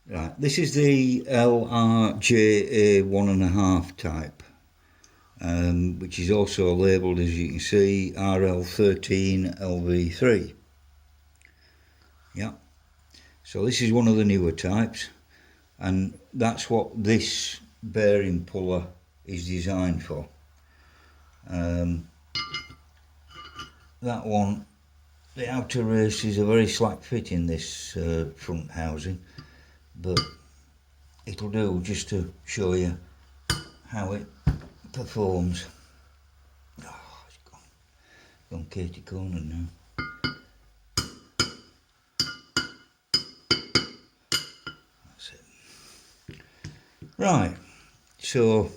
Right, this is the LRJA 1.5 type, which is also labelled, as you can see, RL13LV3. Yeah, so this is one of the newer types, and that's what this bearing puller is designed for. That one, the outer race is a very slack fit in this front housing, but it'll do just to show you how it performs. Oh, it's gone Katie corner now. That's it. Right, so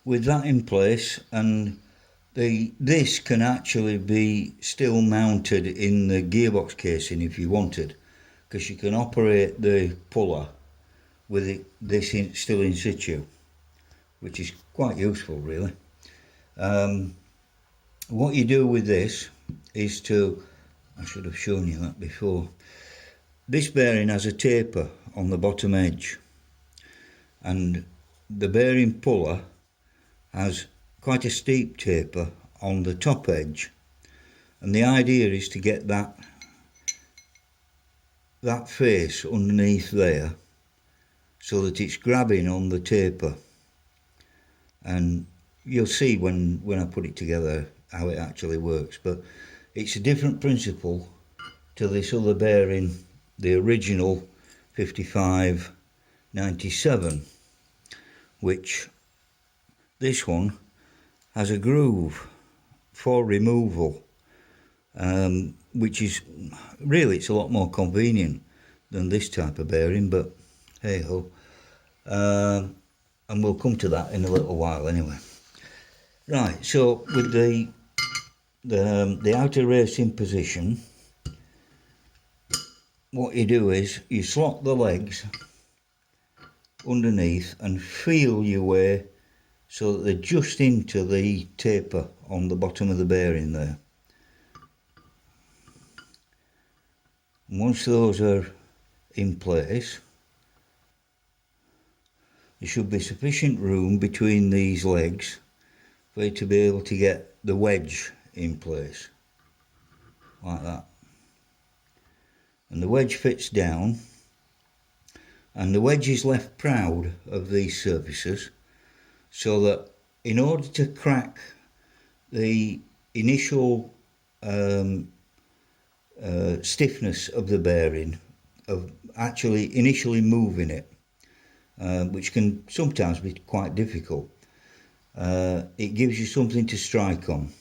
with that in place, and this can actually be still mounted in the gearbox casing if you wanted, because you can operate the puller with this still in situ, which is quite useful really. What you do with this is I should have shown you that before. This bearing has a taper on the bottom edge, and the bearing puller has quite a steep taper on the top edge, and the idea is to get that face underneath there so that it's grabbing on the taper, and you'll see when I put it together how it actually works. But it's a different principle to this other bearing, the original 5597, which this one has a groove for removal, which is really, it's a lot more convenient than this type of bearing, but hey ho. And we'll come to that in a little while anyway. Right, so with the outer race in position, what you do is you slot the legs underneath and feel your way so that they're just into the taper on the bottom of the bearing there. And once those are in place, there should be sufficient room between these legs for you to be able to get the wedge in place, like that. And the wedge fits down, and the wedge is left proud of these surfaces, so that in order to crack the initial stiffness of the bearing, of actually initially moving it, which can sometimes be quite difficult, it gives you something to strike on.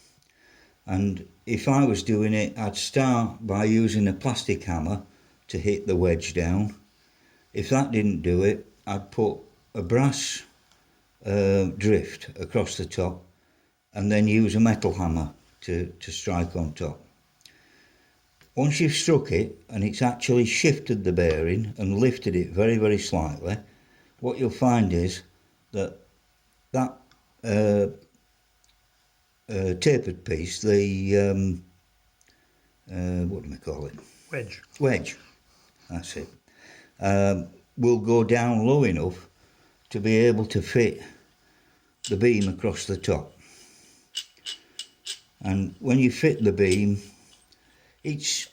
And if I was doing it, I'd start by using a plastic hammer to hit the wedge down. If that didn't do it, I'd put a brass drift across the top and then use a metal hammer to strike on top. Once you've struck it and it's actually shifted the bearing and lifted it very, very slightly, what you'll find is that tapered piece, the what do we call it? Wedge, that's it, will go down low enough to be able to fit the beam across the top. And when you fit the beam, it's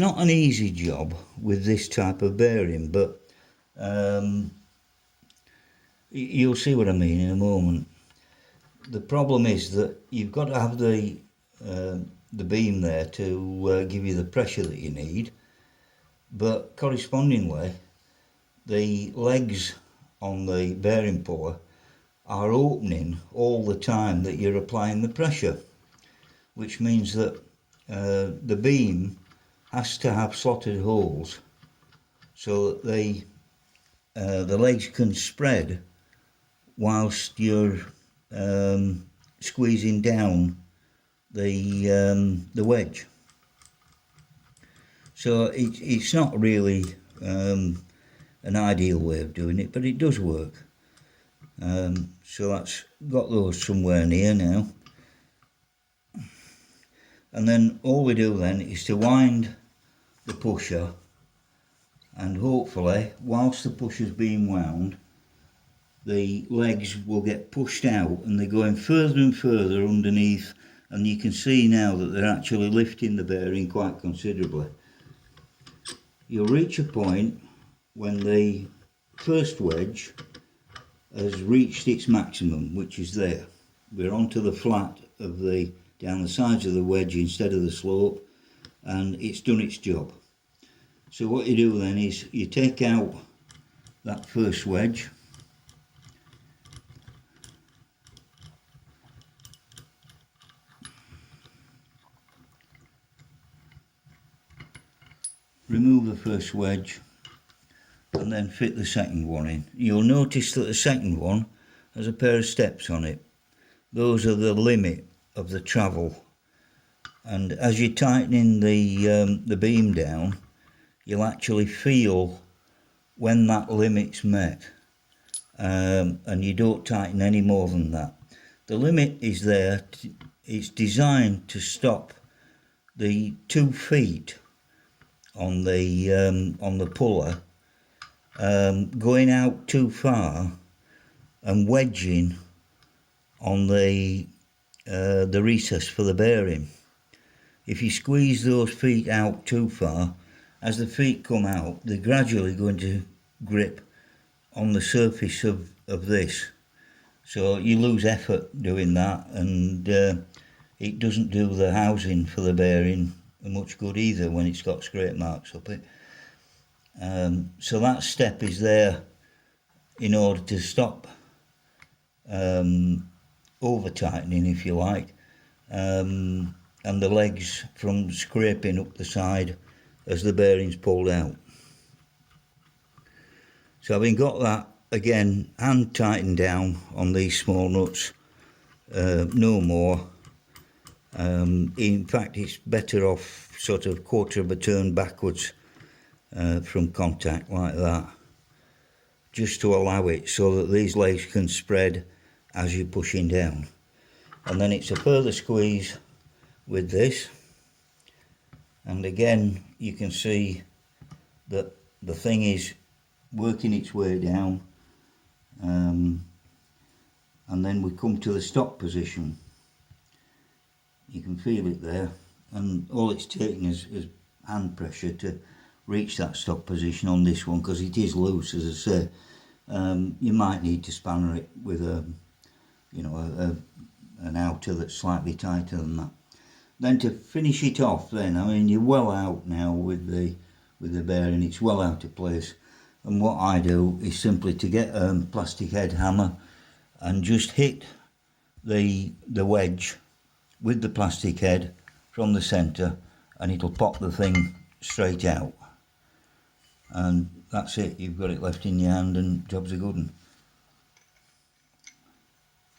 not an easy job with this type of bearing, but you'll see what I mean in a moment. The problem is that you've got to have the beam there to give you the pressure that you need, but correspondingly the legs on the bearing puller are opening all the time that you're applying the pressure, which means that the beam has to have slotted holes so that the legs can spread whilst you're squeezing down the wedge. So it's not really an ideal way of doing it, but it does work. So that's got those somewhere near now. And then all we do then is to wind the pusher and hopefully whilst the pusher's being wound, the legs will get pushed out and they're going further and further underneath, and you can see now that they're actually lifting the bearing quite considerably. You'll reach a point when the first wedge has reached its maximum, which is there. We're onto the flat of the down the sides of the wedge instead of the slope, and it's done its job. So what you do then is you take out that first wedge, remove the first wedge, and then fit the second one in. You'll notice that the second one has a pair of steps on it. Those are the limit of the travel, and as you're tightening the beam down, you'll actually feel when that limit's met, and you don't tighten any more than that. The limit is there, it's designed to stop the 2 feet on the puller going out too far and wedging on the recess for the bearing. If you squeeze those feet out too far, as the feet come out, they're gradually going to grip on the surface of this. So you lose effort doing that, and it doesn't do the housing for the bearing much good either when it's got scrape marks up it. So that step is there in order to stop over tightening, if you like, and the legs from scraping up the side as the bearing's pulled out. So having got that again hand tightened down on these small nuts, no more. In fact, it's better off sort of quarter of a turn backwards from contact like that, just to allow it so that these legs can spread as you're pushing down. And then it's a further squeeze with this, and again you can see that the thing is working its way down, and then we come to the stop position. You can feel it there, and all it's taking is hand pressure to reach that stop position on this one, because it is loose, as I say. You might need to spanner it with an outer that's slightly tighter than that. Then to finish it off, then I mean you're well out now with the bearing, it's well out of place. And what I do is simply to get a plastic head hammer and just hit the wedge with the plastic head from the centre, and it'll pop the thing straight out. And that's it, you've got it left in your hand and job's a good one.